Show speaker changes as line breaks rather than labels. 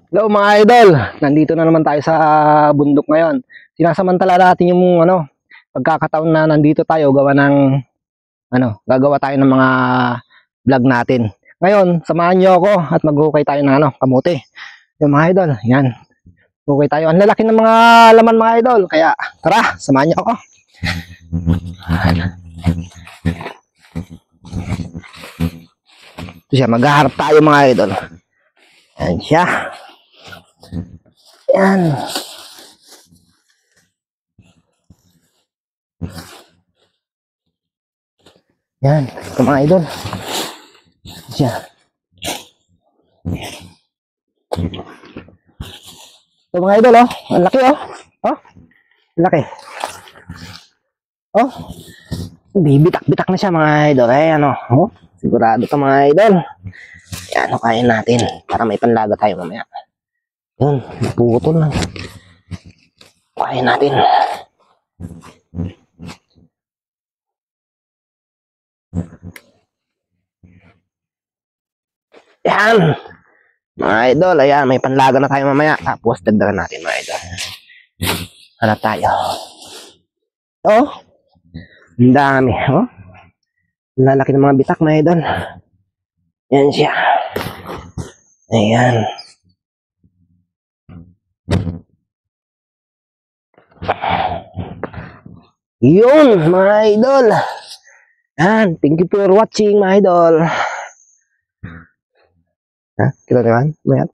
Hello mga idol, nandito na naman tayo sa bundok ngayon. Sinasamantala natin yung pagkakataon na nandito tayo gawa ng gagawa tayo ng mga vlog natin. Ngayon, samahan niyo ako at maghukay tayo ng kamote. Yung mga idol, yan. Hukay tayo. Ang lalaki ng mga laman mga idol, kaya tara, samahan niyo ako. Ito siya, maghaharap tayo mga idol. Yan siya. Yan. Yan. Ito mga idol. Siya. Ito mga idol, oh. Ang laki, oh. Oh. Ang laki. Oh. Bibitak-bitak na siya mga idol. Eh, oh. Sigurado ito mga idol. Yan, kain natin. Para may panlaga tayo mamaya. Yun, putol na. Kain natin. Yan. Mga idol, ayan, may panlaga na tayo mamaya. Tapos, dagdagan natin mga idol. Hanap tayo. Oh. Ang dami, oh. Ang lalaki ng mga bitak mga idol. Yan siya. Ayan. Yun, mga idol. Yan, thank you for watching, mga idol. Ha? Kita naman? Mayat?